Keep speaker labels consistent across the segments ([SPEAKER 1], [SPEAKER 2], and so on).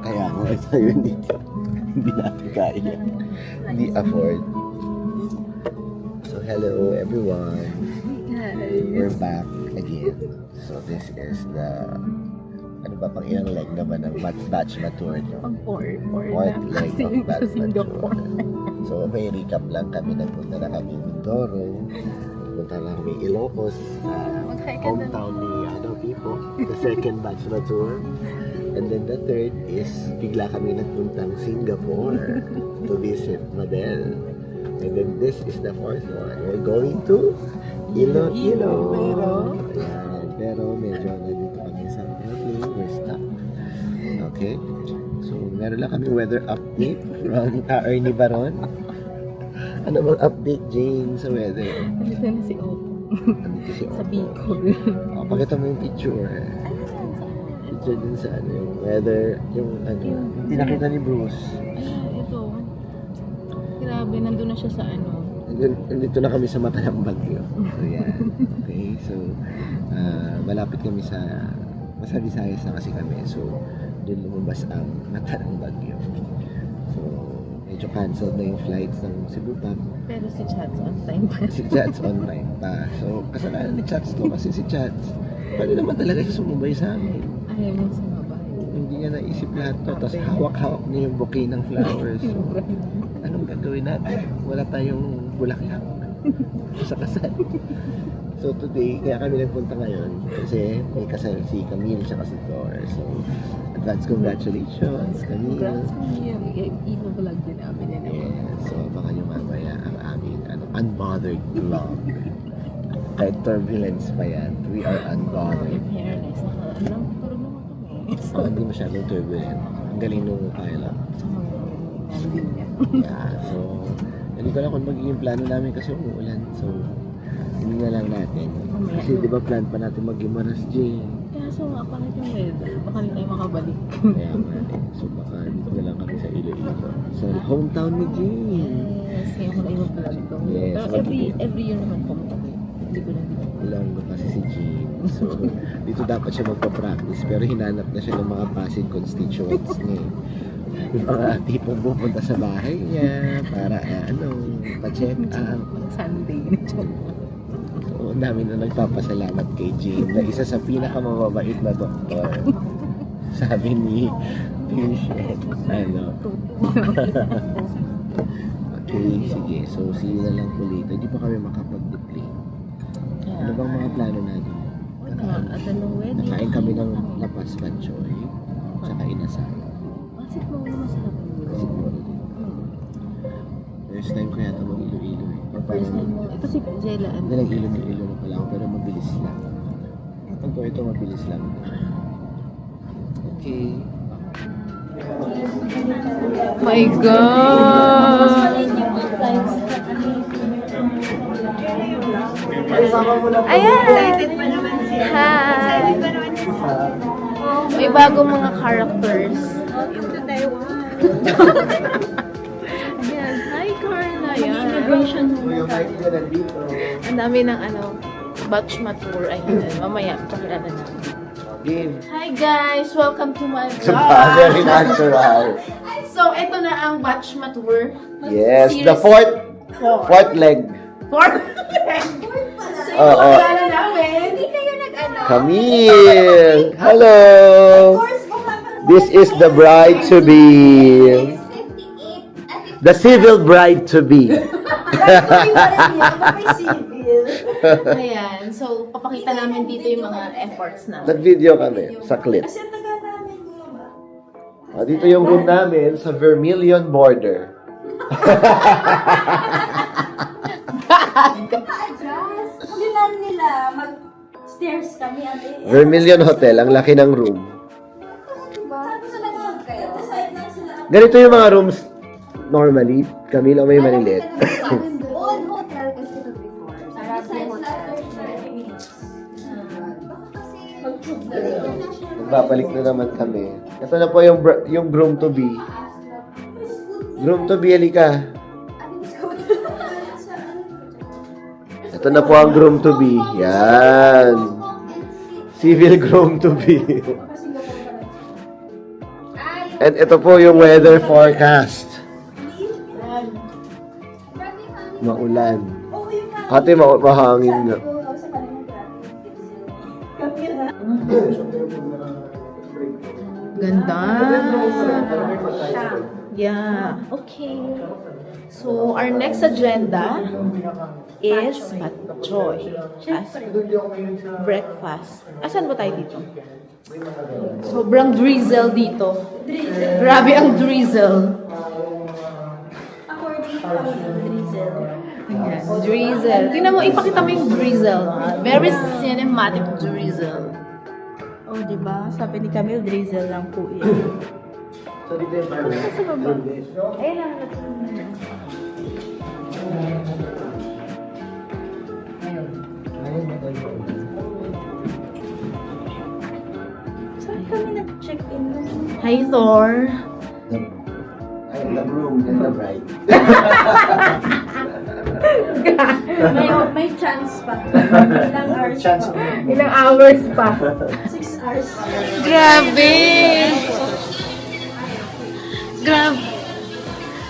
[SPEAKER 1] Kaya nga, tayo hindi natin kaya. Hindi afford. So, hello everyone. We're back again. So, this is the ano ba, pang ilang leg naman ng batch mature nyo?
[SPEAKER 2] Pang
[SPEAKER 1] Fourth leg
[SPEAKER 2] kasi
[SPEAKER 1] of
[SPEAKER 2] yung
[SPEAKER 1] batch
[SPEAKER 2] sa Singapore.
[SPEAKER 1] mature. So, may recap lang kami. Nagpunta na kami Mindoro. Nagpunta na kami Ilocos. Hometown ni people. The second batch mature. And then the third is bigla kami nagpuntang Singapore to visit Madel. And then this is the fourth one. We're going to Iloilo. Pero medyo nandito kami sa airplane. We're stuck. Okay. So, meron lang kami weather update from Ernie Baron. Ano bang update, Jane, sa weather?
[SPEAKER 2] Nandito na si Otto.
[SPEAKER 1] Nandito si
[SPEAKER 2] Sa
[SPEAKER 1] Otto.
[SPEAKER 2] Bicol.
[SPEAKER 1] Pakita mo yung picture. Picture din sa ano, yung weather, yung ano. Hindi nakita ni Bruce.
[SPEAKER 2] Ito. Grabe, nandun na siya sa ano.
[SPEAKER 1] Nandito na kami sa mata ng bagyo. So, yan. Okay, so, malapit kami sa Visayas na kasi kami. So, doon lumabas ang mata ng bagyo. So, medyo canceled na yung flights ng Cebu pa.
[SPEAKER 2] Pero si Chats on time pa.
[SPEAKER 1] Si Chats on time pa. So, kasalanan ni Chats to kasi si Chats, pwede naman talaga siya sumubay sa amin.
[SPEAKER 2] Ayaw mo sumabay.
[SPEAKER 1] Hindi niya naisip lahat to. Tapos hawak-hawak niya yung bouquet ng flowers. So, anong gagawin natin? Wala tayong bulaklak sa kasal. So today, kaya kami nagpunta ngayon kasi may kasal si Camille at si Thor. So, advance congratulations, Camille.
[SPEAKER 2] Congrats mo niya. Iba-vlog din namin yan.
[SPEAKER 1] Yeah, so baka nyo mamaya ang aming unbothered vlog. Kahit turbulence pa yan, we are unbothered.
[SPEAKER 2] In fairness, alam ko rin naman kami.
[SPEAKER 1] So, hindi masyadong turbulent. Ang galing nung pilot.
[SPEAKER 2] Sa mga landing niya.
[SPEAKER 1] Yeah, so, hindi ko lang kung magiging plano namin kasi umuulan. So, hindi na lang natin. Kasi di ba plan pa natin mag-Gimaras, Jane?
[SPEAKER 2] Kaso nga, pangit yung weather. Baka hindi tayo makabalik.
[SPEAKER 1] Kaya nga eh. So, baka dito na lang kami sa Iloilo. Sa hometown ni Jane.
[SPEAKER 2] Yes, kaya ko na yung vlog ko.
[SPEAKER 1] Yes,
[SPEAKER 2] Pero every year naman pumunta ko. Hindi ko na dito.
[SPEAKER 1] Ilonggo kasi si Jane. So, dito dapat siya magpa-practice. Pero hinanap na siya ng mga Pasig constituents niya. Yung mga tipong pupunta sa bahay niya para pa-check up.
[SPEAKER 2] Sunday.
[SPEAKER 1] So, ang dami na nagpapasalamat kay Jane na isa sa pinakamababait na doktor. Sabi ni patient. Okay, sige. So, see you na lang po later. Hindi pa kami makapag-deplane. Ano bang mga plano natin?
[SPEAKER 2] At anong wedding?
[SPEAKER 1] Nakain kami ng lapas panchoy. Tsaka inasal.
[SPEAKER 2] Masit mo masarap.
[SPEAKER 1] Kasi first time ko yata mag-Iloilo eh.
[SPEAKER 2] First time mo. Ito si Jella.
[SPEAKER 1] Hindi, nag-Ilo na pala ako pero mabilis lang. Ito mabilis lang. Okay.
[SPEAKER 2] My God! Ayan! Excited pa naman siya. Hi! May bagong mga characters.
[SPEAKER 3] Into Taiwan.
[SPEAKER 2] Ayan. Hi, Carla. Ayan.
[SPEAKER 3] Immigration
[SPEAKER 1] Yung kahit hindi na dito.
[SPEAKER 2] Ang dami ng batch mature. Ayan. Mamaya, pakilala namin.
[SPEAKER 1] Game.
[SPEAKER 2] Hi guys! Welcome to my
[SPEAKER 1] Very
[SPEAKER 2] vlog!
[SPEAKER 1] natural.
[SPEAKER 2] So, ito na ang batch mature.
[SPEAKER 1] Yes, the
[SPEAKER 2] Series
[SPEAKER 1] fourth leg.
[SPEAKER 2] Fourth leg! So, ito
[SPEAKER 1] Oo.
[SPEAKER 2] pakilala namin.
[SPEAKER 3] Hindi kayo nag-ano?
[SPEAKER 1] Camille! Hello! This is the bride to be.
[SPEAKER 3] 58.
[SPEAKER 1] The civil bride to be.
[SPEAKER 2] Ayan. So, papakita namin dito yung mga efforts na.
[SPEAKER 1] Nag-video kami sa clip.
[SPEAKER 3] Kasi ang taga namin yun ba?
[SPEAKER 1] Dito yung room namin sa Vermilion border.
[SPEAKER 3] Adjust. Kailan nila mag-stairs kami ate.
[SPEAKER 1] Vermilion Hotel, ang laki ng room.
[SPEAKER 3] Tapos na nag kayo. Decide lang sila.
[SPEAKER 1] Ganito yung mga rooms normally. Camille, o may malilit.
[SPEAKER 3] Old hotel kasi ito before. Arabian hotel. Baka kasi mag-tube na rin.
[SPEAKER 1] Nagbabalik na naman kami. Ito na po yung groom to be. Groom to be, halika. Ito na po ang groom to be. Yan. Civil groom to be.
[SPEAKER 3] Ah,
[SPEAKER 1] And ito po yung weather forecast. Maulan. Ate, mahangin nga.
[SPEAKER 2] Ganda. Yeah. Okay. So, our next agenda is batchoy. As breakfast. Asan ba tayo dito? Sobrang drizzle dito. Grabe ang drizzle.
[SPEAKER 3] According to drizzle.
[SPEAKER 2] Ayan, drizzle. Tingnan mo, ipakita mo yung drizzle. Very cinematic drizzle.
[SPEAKER 3] Oh, di ba? Sabi ni Camille, drizzle lang po yan.
[SPEAKER 2] Sa baba. Ayun lang.
[SPEAKER 3] Saan kami nag-check-in nun?
[SPEAKER 2] Hi, Thor.
[SPEAKER 1] The room and the bride.
[SPEAKER 3] May chance pa. Ilang hours pa.
[SPEAKER 2] Ilang hours pa.
[SPEAKER 3] 6 hours.
[SPEAKER 2] Grabe!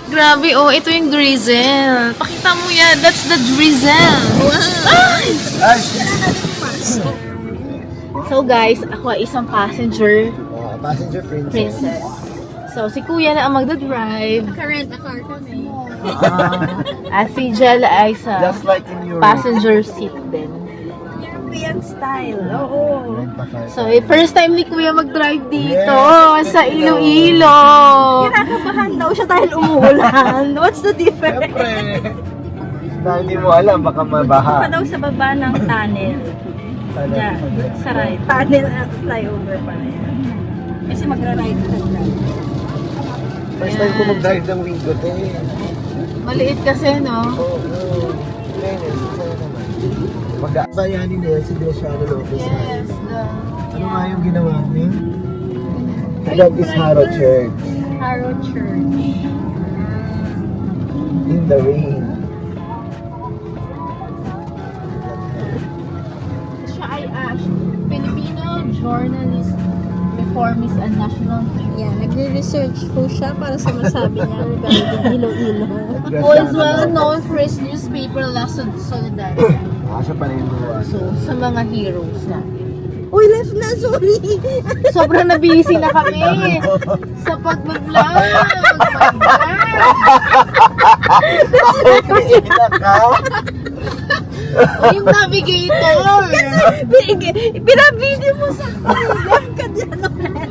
[SPEAKER 2] Grabe, oh, ito yung drizzle. Pakita mo yan, that's the drizzle.
[SPEAKER 1] Ay!
[SPEAKER 2] So guys, ako ay isang passenger
[SPEAKER 1] Passenger princess.
[SPEAKER 2] princess. So si Kuya na ang magdadrive.
[SPEAKER 3] Naka-rent a car kami.
[SPEAKER 2] At si Jel ay sa
[SPEAKER 1] Just like in Europe.
[SPEAKER 2] passenger seat din.
[SPEAKER 3] European style. Oo.
[SPEAKER 2] So first time ni Kuya mag-drive dito
[SPEAKER 1] Yes,
[SPEAKER 2] sa Iloilo.
[SPEAKER 3] Kinakabahan daw siya dahil umuulan. What's the difference?
[SPEAKER 1] Siyempre. Na hindi mo alam, baka mabaha.
[SPEAKER 3] Pa daw sa baba ng tunnel. Diyan, sa right. Tunnel at flyover pa na yan. Kasi magra-ride ka na.
[SPEAKER 1] First time ko mag-drive ng Wingot eh.
[SPEAKER 2] Maliit kasi, no?
[SPEAKER 1] Oo. Fairness, sa'yo naman. Mag-aabayanin na yan si Graciano Lopez.
[SPEAKER 2] Yes.
[SPEAKER 1] Ano nga yung ginawa niya? That is Harrow Church.
[SPEAKER 3] Harrow Church.
[SPEAKER 1] In the rain.
[SPEAKER 2] Siya ay Filipino journalist, reformist, and national hero.
[SPEAKER 3] Yeah, nagre-research po siya para sa masabi niya regarding Iloilo.
[SPEAKER 2] Who is well known for his newspaper La Solidaridad.
[SPEAKER 1] Siya pa rin mo.
[SPEAKER 2] So, sa mga heroes na.
[SPEAKER 3] Uy, left na, sorry!
[SPEAKER 2] Sobrang na-busy na kami sa pag-vlog. Oh my God!
[SPEAKER 1] Iiyak ka?
[SPEAKER 2] Yung navigator.
[SPEAKER 3] Pinabidyo mo sa akin. Left ka dyan ulit.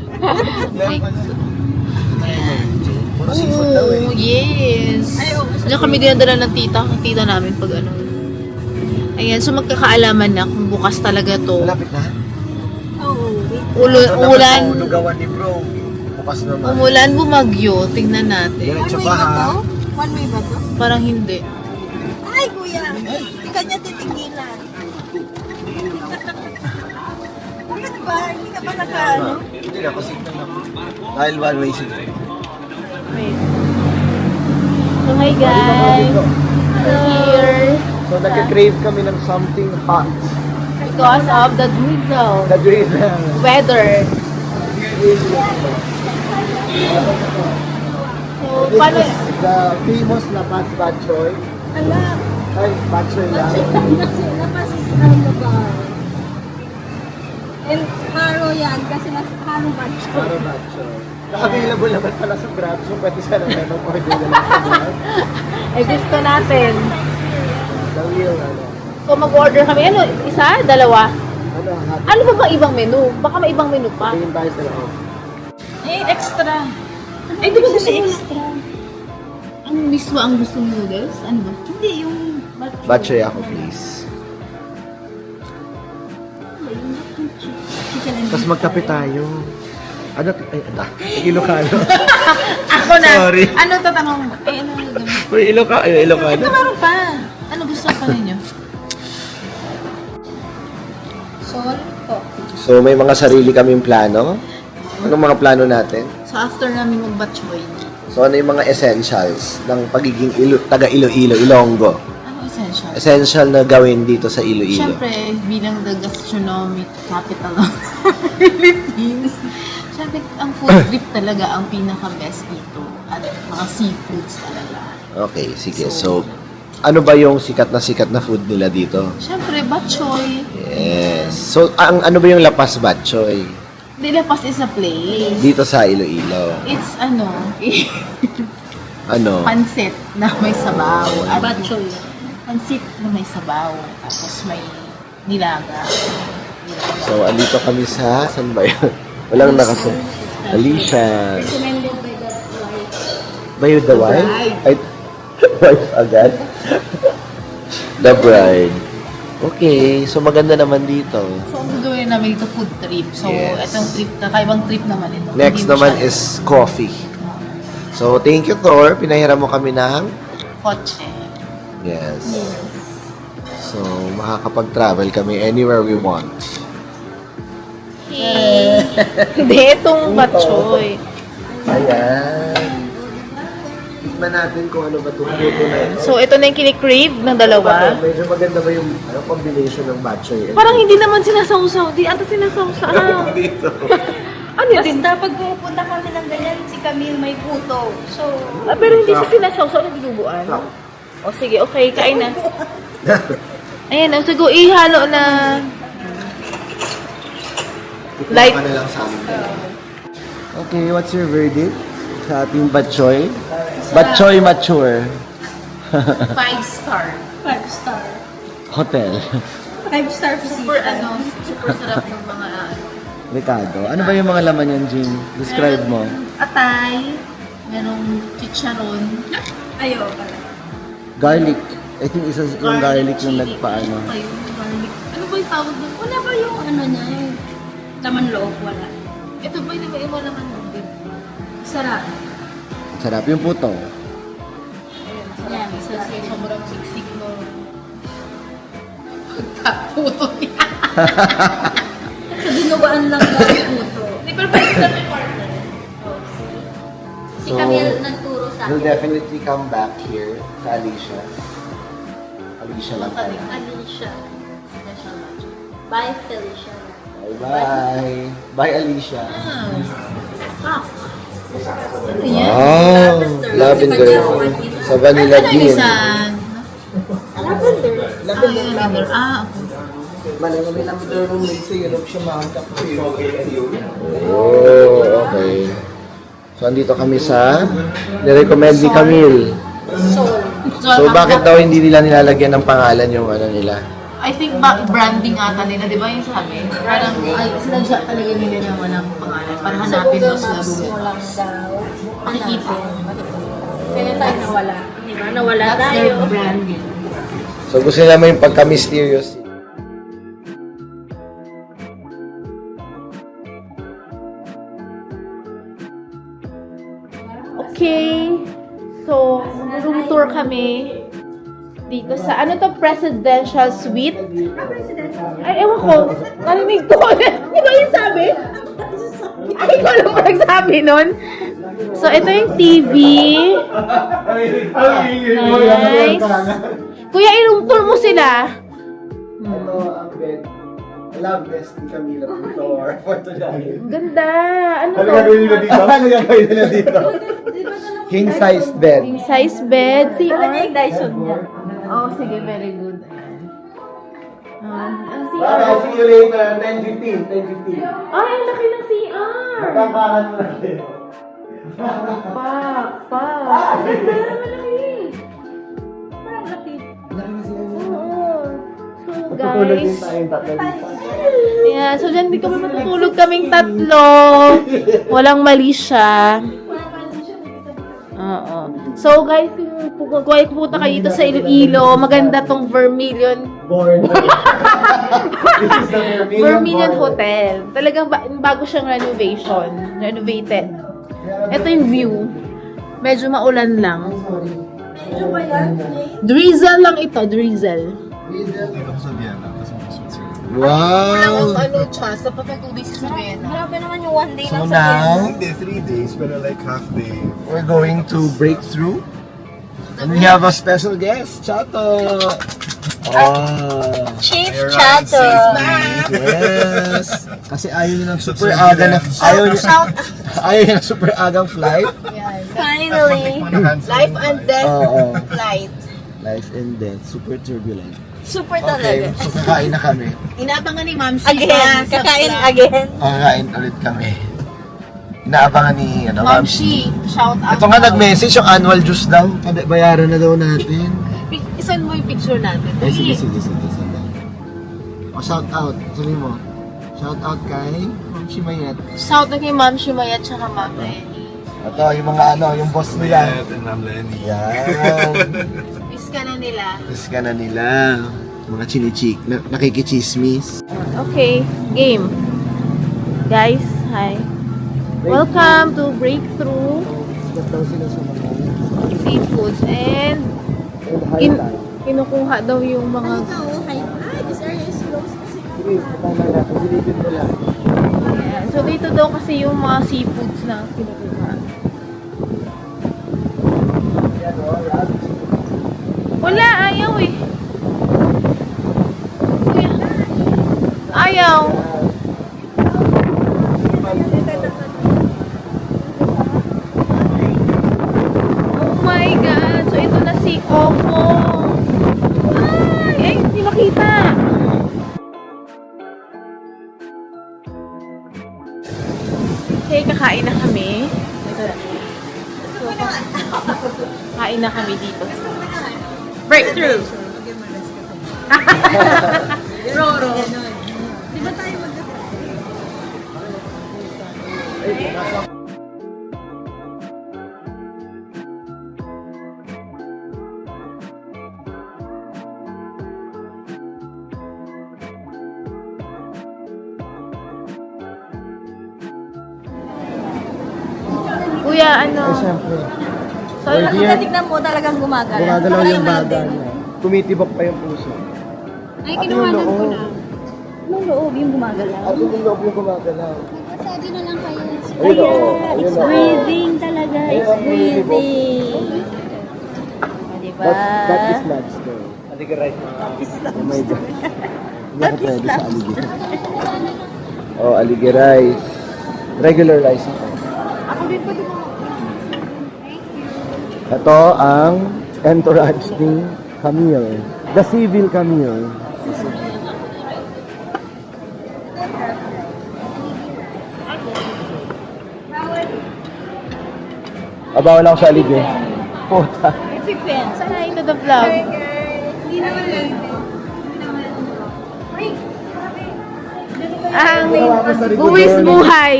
[SPEAKER 1] Puro seafood daw eh.
[SPEAKER 2] Oh, yes. Diyan kami dinadala ng tita namin pag ano. Ayan, so magkakaalaman na kung bukas talaga to.
[SPEAKER 1] Malapit na?
[SPEAKER 2] Ulan,
[SPEAKER 1] Lugawan ni bro. Bukas naman.
[SPEAKER 2] umulan, bumagyo. Tingnan natin.
[SPEAKER 1] Diretso pa ha.
[SPEAKER 3] One way ba to?
[SPEAKER 2] Parang hindi.
[SPEAKER 3] Ay, kuya! Hindi ka niya titigilan. Bakit ba? Hindi ka ba naka-ano?
[SPEAKER 1] Hindi na, kasi na lang. Dahil one way siya.
[SPEAKER 2] Wait. So, hi guys. Here.
[SPEAKER 1] So nagka-crave kami ng something hot.
[SPEAKER 2] Because of the drizzle.
[SPEAKER 1] The drizzle.
[SPEAKER 2] Weather. So,
[SPEAKER 1] This
[SPEAKER 2] paano?
[SPEAKER 1] is the famous La Paz Batchoy.
[SPEAKER 3] Ala,
[SPEAKER 1] Ay, Batchoy lang.
[SPEAKER 3] napasis ng bar. And Haro yan, kasi nasa Haro batch ko.
[SPEAKER 1] Para Batchoy. Available naman pala sa Grab, so pwede siya naman mag-order na lang sa Grab.
[SPEAKER 2] Eh, gusto natin.
[SPEAKER 1] The real, ano.
[SPEAKER 2] So, mag-order kami. Ano? Isa? Dalawa?
[SPEAKER 1] Ano, hot.
[SPEAKER 2] Ano ba bang ibang menu? Baka may ibang menu pa.
[SPEAKER 1] Tingin tayo sa loob.
[SPEAKER 2] Eh, extra. Eh, di ba gusto mo extra? Ang mismo ang gusto mo noodles? Ano ba?
[SPEAKER 3] Hindi, yung
[SPEAKER 1] Batchoy ako, please.
[SPEAKER 3] chicken and
[SPEAKER 1] Tapos magkape tayo. Ano? Ay, Ilocano.
[SPEAKER 2] Ako na.
[SPEAKER 1] Sorry.
[SPEAKER 2] Ano tatanong mo? Eh, ano yung gamit?
[SPEAKER 1] Uy, Ilocano.
[SPEAKER 2] Ito meron pa. Ano gusto pa ninyo?
[SPEAKER 3] Sol po.
[SPEAKER 1] So, may mga sarili kaming plano. Anong mga plano natin?
[SPEAKER 2] So, after namin mag-batchoy,
[SPEAKER 1] So, ano yung mga essentials ng pagiging taga Iloilo, Ilonggo?
[SPEAKER 2] ano essential?
[SPEAKER 1] Essential na gawin dito sa Iloilo.
[SPEAKER 2] Siyempre, bilang the gastronomic capital of Philippines, Siyempre, ang food trip talaga ang pinaka-best dito. At mga seafoods talaga.
[SPEAKER 1] Okay, sige. So, ano ba yung sikat na food nila dito?
[SPEAKER 2] Siyempre, bok choy.
[SPEAKER 1] Yes. So, ano ba yung lapas batchoy?
[SPEAKER 2] Dilapas is a place.
[SPEAKER 1] Dito sa Iloilo.
[SPEAKER 2] It's
[SPEAKER 1] Ano?
[SPEAKER 2] pansit na may sabaw. At
[SPEAKER 3] Batchoy.
[SPEAKER 2] pansit na may sabaw. Tapos may nilaga.
[SPEAKER 1] So, andito kami sa... Saan ba yun? Walang nakasun. Alicia.
[SPEAKER 3] Recommended by the wife.
[SPEAKER 1] Ba the wife? Ay, wife agad? The bride. Okay, so maganda naman dito.
[SPEAKER 2] So, ang gagawin namin dito food trip. So,
[SPEAKER 1] Yes.
[SPEAKER 2] itong trip, kakaibang trip naman ito.
[SPEAKER 1] Next
[SPEAKER 2] Hindi mo
[SPEAKER 1] naman
[SPEAKER 2] siya-
[SPEAKER 1] is coffee. So, thank you, Thor. Pinahiram mo kami ng...
[SPEAKER 2] Kotse.
[SPEAKER 1] Yes. So, makakapag-travel kami anywhere we want.
[SPEAKER 2] Hindi, itong batchoy.
[SPEAKER 1] Ayan. Tikman natin kung ano ba itong luto na ito.
[SPEAKER 2] So, ito na yung kinikrave ng dalawa.
[SPEAKER 1] Medyo maganda ba yung combination ng batchoy?
[SPEAKER 2] Parang hindi naman sinasawsaw. Di ata sinasawsaw.
[SPEAKER 1] dito.
[SPEAKER 2] Ano din?
[SPEAKER 3] Basta pag pupunta kami ng ganyan, si Camille may puto. So,
[SPEAKER 2] Pero hindi siya sinasawsaw na dinuguan. O sige, okay, kain na. Ayan, so ihalo na. Light.
[SPEAKER 1] Light. Na lang sa amin. Okay, what's your verdict sa ating batchoy? Batchoy mature
[SPEAKER 2] 5-star.
[SPEAKER 3] 5-star.
[SPEAKER 1] hotel.
[SPEAKER 3] 5-star
[SPEAKER 2] Super super sarap ng mga
[SPEAKER 1] Ricardo, ano ba yung mga laman yan, Jean? Describe mo.
[SPEAKER 2] atay, merong chicharon,
[SPEAKER 3] Ayaw pala.
[SPEAKER 1] Garlic. I think isa yung garlic yung
[SPEAKER 2] chili.
[SPEAKER 1] nagpaano.
[SPEAKER 2] Ay, yung garlic. Ano ba yung tawag doon?
[SPEAKER 3] Wala ba yung ano niya? Yung laman loob? Wala.
[SPEAKER 2] Ito ba yung iba naman din? Sarap.
[SPEAKER 1] Sarap yung puto.
[SPEAKER 2] Ayun, sarap. Isa sa sobrang siksik mo. Pagkaputo niya.
[SPEAKER 3] Sa dinuguan lang daw yung puto.
[SPEAKER 2] Hindi, pero pwede sa may partner.
[SPEAKER 3] Si Camille nagturo sa
[SPEAKER 1] We'll
[SPEAKER 3] akin.
[SPEAKER 1] definitely come back here sa Alicia. Alicia lang tayo.
[SPEAKER 3] Alicia. Bye, Felicia.
[SPEAKER 1] Bye-bye. Bye, Alicia.
[SPEAKER 2] Ano yan?
[SPEAKER 1] Wow! Lavender. Sa Vanilla
[SPEAKER 2] Ano yung
[SPEAKER 1] Bean.
[SPEAKER 2] isa?
[SPEAKER 3] Lavender.
[SPEAKER 2] Lavender. Okay.
[SPEAKER 1] Malamang lavender room may syrup siya Oh, okay. So, andito kami sa nirecommend ni Camille. So, bakit daw hindi nila nilalagyan ng pangalan yung ano nila?
[SPEAKER 2] I think branding ata nila, di ba yung sabi? Parang, ay, sinadya talaga nila na walang pangalan. Para hanapin mo sa Google.
[SPEAKER 3] Mo lang daw.
[SPEAKER 2] Makikita.
[SPEAKER 3] Kaya tayo nawala. Di ba? Nawala
[SPEAKER 2] That's
[SPEAKER 3] tayo.
[SPEAKER 2] their branding.
[SPEAKER 1] So, gusto nila mo yung pagka-mysterious.
[SPEAKER 2] Okay. So, room tour kami dito sa, ano to, presidential suite? Ay, ewan ko. Narinig ko. Hindi ko yung sabi. Ay, ko lang magsabi nun. So, ito yung TV. Nice. Kuya, i-room tour mo sila.
[SPEAKER 1] Ito ang bed. Love nest ni Camila Pintor for today.
[SPEAKER 2] Ganda. Ano to?
[SPEAKER 1] nila dito? Ano gagawin nila dito? King size bed.
[SPEAKER 2] King size bed.
[SPEAKER 3] Dala niya
[SPEAKER 2] CR.
[SPEAKER 3] yung Dyson niya.
[SPEAKER 2] Oh, sige. Very good. Ayan. Ang
[SPEAKER 1] Bye,
[SPEAKER 2] CR.
[SPEAKER 1] see you later. 10:15. 10:15.
[SPEAKER 2] Ay, ang laki ng CR.
[SPEAKER 1] Pagkakaan mo lang.
[SPEAKER 2] Pak. Ang ganda. Malaki.
[SPEAKER 3] Parang laki.
[SPEAKER 2] Oo. So,
[SPEAKER 1] Tutulog din
[SPEAKER 2] guys.
[SPEAKER 1] tayong tatlo dito.
[SPEAKER 2] Yeah, so dyan di kami matutulog kaming tatlo. Walang mali siya. Oo. So guys, kung pupunta kayo dito sa Iloilo, maganda tong Vermilion
[SPEAKER 1] Born. This is the
[SPEAKER 2] Vermilion
[SPEAKER 1] Born.
[SPEAKER 2] Hotel. Talagang bago siyang renovated. Ito yung view. Medyo maulan lang.
[SPEAKER 3] Ano ba yan?
[SPEAKER 2] Drizzle lang ito, drizzle.
[SPEAKER 1] Wow!
[SPEAKER 2] ano, chance, dapat may 2 days sa Vienna.
[SPEAKER 3] Grabe naman yung one day
[SPEAKER 1] So
[SPEAKER 3] lang sa
[SPEAKER 1] now,
[SPEAKER 4] Hindi, 3 days, pero like half day.
[SPEAKER 1] we're going to break through. And we have a special guest, Chato! Oh.
[SPEAKER 3] Chief
[SPEAKER 4] You're
[SPEAKER 3] Chato.
[SPEAKER 4] right,
[SPEAKER 1] Yes. Kasi ayaw niya ng super aga na ayaw niya ng super agang flight.
[SPEAKER 3] Finally.
[SPEAKER 4] Life and death.
[SPEAKER 1] Oo.
[SPEAKER 3] Flight.
[SPEAKER 1] Life and death, super turbulent.
[SPEAKER 3] Super
[SPEAKER 1] Okay,
[SPEAKER 3] talaga.
[SPEAKER 1] so kakain na kami.
[SPEAKER 2] Inaabangan ni Ma'am
[SPEAKER 3] Again. Kakain again.
[SPEAKER 1] Kakain ulit kami. Inaabangan ni
[SPEAKER 2] Ma'am Shi, shout out.
[SPEAKER 1] Ito nga nag-message yung annual juice daw. Bayaran na daw natin.
[SPEAKER 2] Isan mo yung picture natin.
[SPEAKER 1] Ay, sige. O, shout out. Sabi mo. Shout out kay Ma'am Shimayet.
[SPEAKER 2] Shout out kay Ma'am Shumaya at saka Ma'am Lenny.
[SPEAKER 1] Ito, yung mga yung boss nila.
[SPEAKER 4] and I'm Lenny.
[SPEAKER 1] Yan.
[SPEAKER 2] Miss ka na nila.
[SPEAKER 1] Miss ka na nila. Mga chinichik, nakikichismis.
[SPEAKER 2] Okay, game. Guys, hi. Welcome to Breakthrough
[SPEAKER 1] Ba't daw sila sumunod?
[SPEAKER 2] Seafoods and kinukuha daw yung mga Ayan. So dito daw kasi yung mga seafoods na kinukuha. Wala, ayaw eh. Kuya, ayaw. Oh my God. So ito na si Opo. Ay, hindi makita. Okay, kakain na kami. Kain na kami dito. Breakthrough! Roro. Di ba tayo Kuya, ano?
[SPEAKER 1] Siyempre.
[SPEAKER 2] So,
[SPEAKER 3] Tignan mo talagang gumagalaw.
[SPEAKER 1] Gumagalaw yung baga niya. Tumitibok pa yung puso.
[SPEAKER 3] Ay,
[SPEAKER 1] At yung loob.
[SPEAKER 3] Nung loob yung gumagalaw.
[SPEAKER 1] At yung loob yung gumagalaw.
[SPEAKER 5] Masabi na lang kayo.
[SPEAKER 1] Ayun o. Ayun
[SPEAKER 3] It's
[SPEAKER 1] o.
[SPEAKER 3] breathing talaga. It's
[SPEAKER 1] Ayun,
[SPEAKER 3] breathing. Diba?
[SPEAKER 1] That is lobster. Aligay. Oh my God. Hindi ako pwede sa aligay. Oh, aligay rice. Regular rice ako. Ito ang entourage ni Camille. The Civil Camille. Bawal ako sa aligay. Puta.
[SPEAKER 2] Say to the vlog. Ang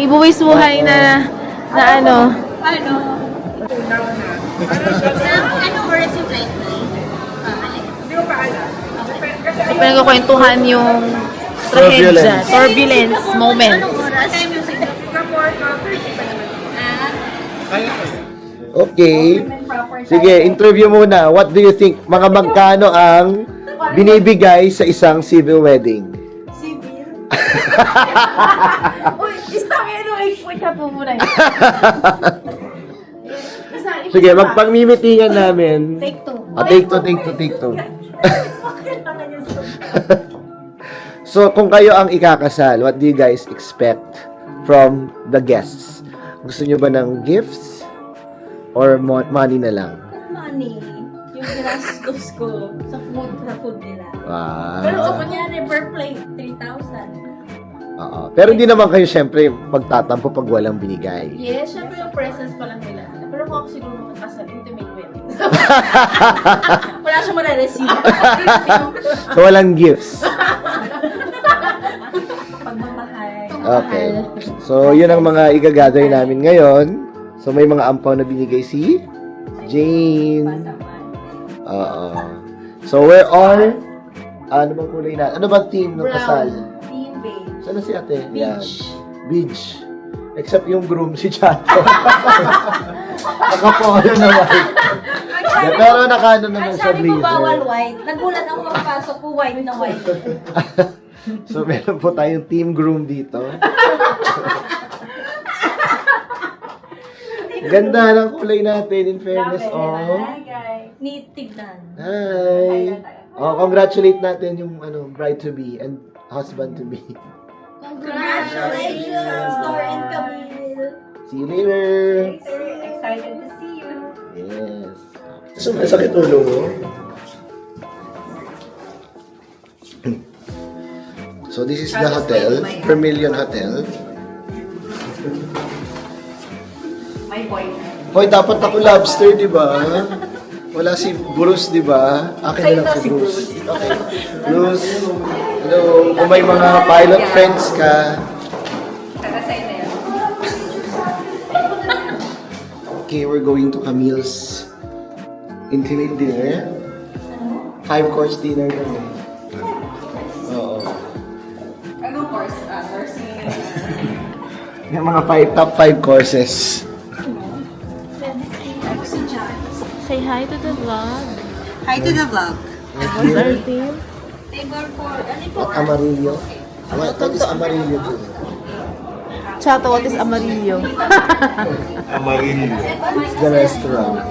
[SPEAKER 2] buwis buhay na ano.
[SPEAKER 5] Anong oras yung flight mo?
[SPEAKER 2] So, pinagkukwentuhan yung trahedya, turbulence moment.
[SPEAKER 5] Oras? Time yung signal.
[SPEAKER 1] Okay. Sige, interview muna. What do you think? Mga magkano ang binibigay sa isang civil wedding?
[SPEAKER 2] Uy, stop yan. Wait ka po muna.
[SPEAKER 1] Sige, magpagmimitingan namin.
[SPEAKER 2] Take two.
[SPEAKER 1] Take two. So, kung kayo ang ikakasal, what do you guys expect from the guests? Gusto nyo ba ng gifts? Or money na lang?
[SPEAKER 3] Money. Yung ginastos ko sa food nila. Pero
[SPEAKER 1] Wow.
[SPEAKER 3] kunyari per plate, 3,000.
[SPEAKER 1] Oo. Pero hindi naman kayo syempre magtatampo pag walang binigay.
[SPEAKER 2] Yes, syempre yung presence pa lang nila. Pero kung ako siguro makakasal, intimate wedding.
[SPEAKER 3] Wala siyang mare-receive.
[SPEAKER 1] So, walang gifts.
[SPEAKER 3] Pagmamahal.
[SPEAKER 1] Okay. So, yun ang mga igagather namin ngayon. So, may mga ampaw na binigay si Jane. Oo. So, we're all, ano bang kulay na? Ano bang team ng kasal?
[SPEAKER 3] Team beige.
[SPEAKER 1] Sana si ate? Yan.
[SPEAKER 3] Beach.
[SPEAKER 1] Beach. Except yung groom, si Chato. Nakapolo na white. Pero nakano naman sa
[SPEAKER 3] Sabi ko bawal
[SPEAKER 1] blazer.
[SPEAKER 3] white. Nagulat ako makapasok ko white na white.
[SPEAKER 1] So, meron po tayong team groom dito. Ganda ng kulay natin, in fairness. Oh.
[SPEAKER 3] Ni tignan.
[SPEAKER 1] Hi. Oh, congratulate natin yung bride to be and husband to be.
[SPEAKER 3] Congratulations, Tor and Camille.
[SPEAKER 1] See you later.
[SPEAKER 3] Excited to see you.
[SPEAKER 1] Yes. So, masakit ulo mo? So, this is the hotel, Vermilion Hotel.
[SPEAKER 3] My boyfriend.
[SPEAKER 1] Hoy, dapat ako lobster, di ba? Wala si Bruce, di ba? Akin na lang si Bruce. Okay. Bruce, hello. Kung may mga pilot friends ka. Okay, we're going to Camille's intimate dinner. 5-course dinner kami. Oo.
[SPEAKER 3] Anong course? Nursing.
[SPEAKER 1] Yung mga top 5 courses.
[SPEAKER 2] Say hi to the vlog.
[SPEAKER 3] Hi to the vlog.
[SPEAKER 2] What's our team?
[SPEAKER 3] Table for, ano po?
[SPEAKER 1] Amarillo. What is Amarillo too?
[SPEAKER 2] Chato, what is Amarillo?
[SPEAKER 4] Amarillo.
[SPEAKER 1] It's the restaurant.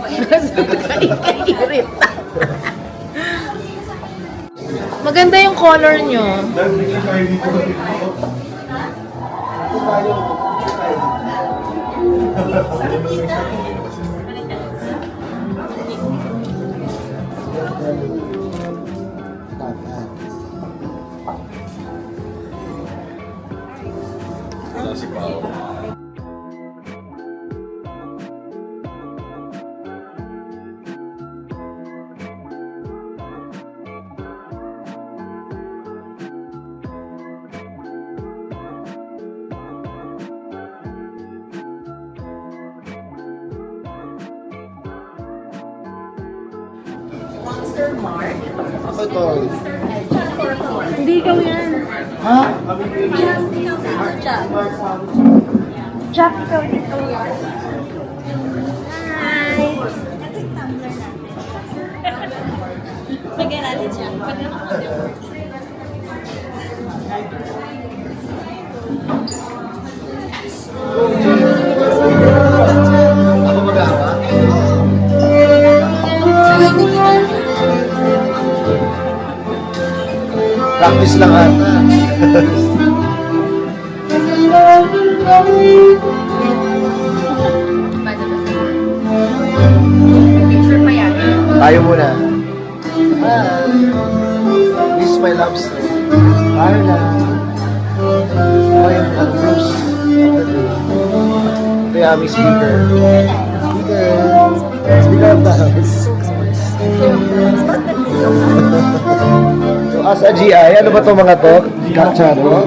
[SPEAKER 2] Maganda yung color nyo.
[SPEAKER 4] Wala si Pao.
[SPEAKER 1] Ako ito.
[SPEAKER 2] Hindi ikaw yan.
[SPEAKER 1] Ha?
[SPEAKER 3] Jack, ikaw dito. Hi! Ito yung tumbler natin. Lagyan natin siya.
[SPEAKER 1] Ako mag-aama? Practice lang ata.
[SPEAKER 3] Picture pa yan.
[SPEAKER 1] Tayo muna. This is my love story. Carla. I am the Bruce of the day. Ito yung aming speaker. Speaker of the house. So, as a GI, ano ba itong mga to? Kacharo.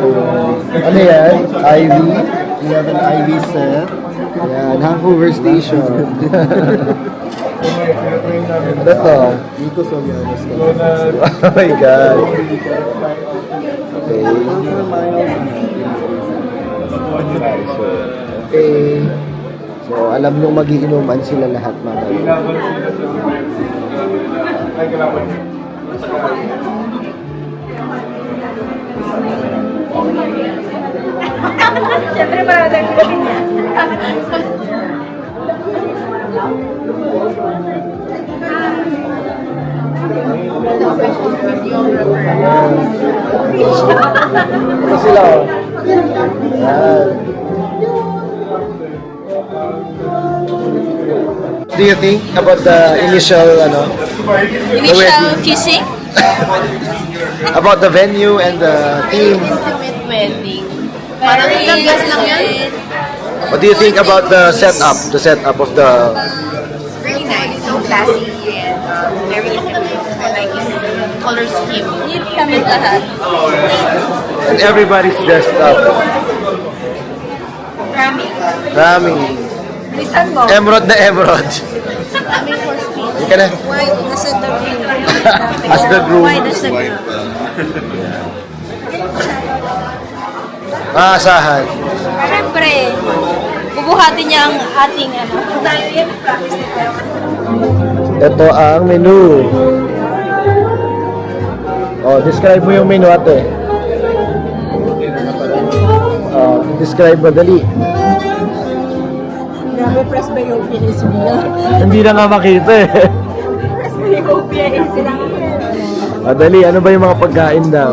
[SPEAKER 1] Ano yan? Ivy. We have an Ivy set. Yan, Vancouver Station. Ano to? Dito sa Llanos. Oh my God. Okay. Okay. So, alam nyo magiinuman sila lahat mamaya.
[SPEAKER 3] Siyempre, parang
[SPEAKER 1] Ito sila, oh. Yan. Do you think about the initial,
[SPEAKER 3] Initial kissing?
[SPEAKER 1] about the venue and the theme?
[SPEAKER 2] Intimate wedding. Parang isang gas lang yan.
[SPEAKER 1] What do you think about the setup? The setup of the...
[SPEAKER 5] Very nice. So classy and very intimate. I like it.
[SPEAKER 2] Color scheme.
[SPEAKER 3] Need kami lahat.
[SPEAKER 1] And everybody's dressed up. Rami.
[SPEAKER 3] Bilisan mo.
[SPEAKER 1] Emerald na emerald.
[SPEAKER 2] Aming for speed.
[SPEAKER 1] Hindi ka na.
[SPEAKER 3] White as the groom.
[SPEAKER 1] As the groom.
[SPEAKER 3] White as the groom.
[SPEAKER 1] Aasahan.
[SPEAKER 3] Siyempre, bubuhatin niya ang ating ano. Tayo yan, practice na tayo.
[SPEAKER 1] Ito ang menu. Oh, describe mo yung menu, ate. Oh, describe madali.
[SPEAKER 3] Grabe, presbyopia is real.
[SPEAKER 1] Hindi na nga makita eh.
[SPEAKER 3] Presbyopia is real.
[SPEAKER 1] Dali, ano ba yung mga pagkain daw?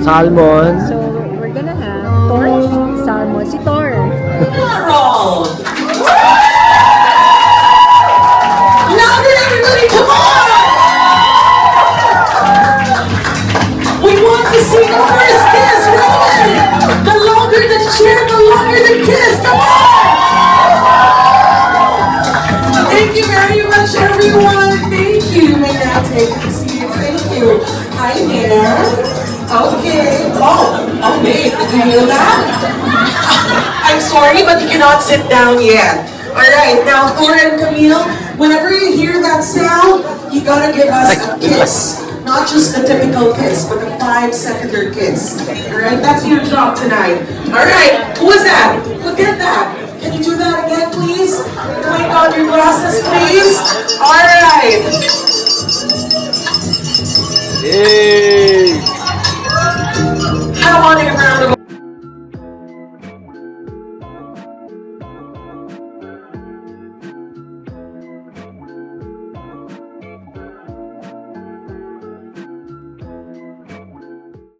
[SPEAKER 1] Salmon.
[SPEAKER 3] So, we're gonna have torch, salmon, si Tor.
[SPEAKER 6] Louder, everybody, come on! We want to see the first kiss, Roman! The longer the cheer, the longer the kiss, come on! Thank you very much, everyone. Thank you. You may now take your seats. Thank you. Hi there. Okay. Oh, wait. Did you hear that? I'm sorry, but you cannot sit down yet. Alright, now Thor and Camille, whenever you hear that sound, you gotta give us a kiss. Not just a typical kiss, but a 5-seconder kiss. Alright, that's your job tonight. Alright, who was that? Look at that. Can you do that again, please? Click on your glasses, please. Alright.
[SPEAKER 1] Yay!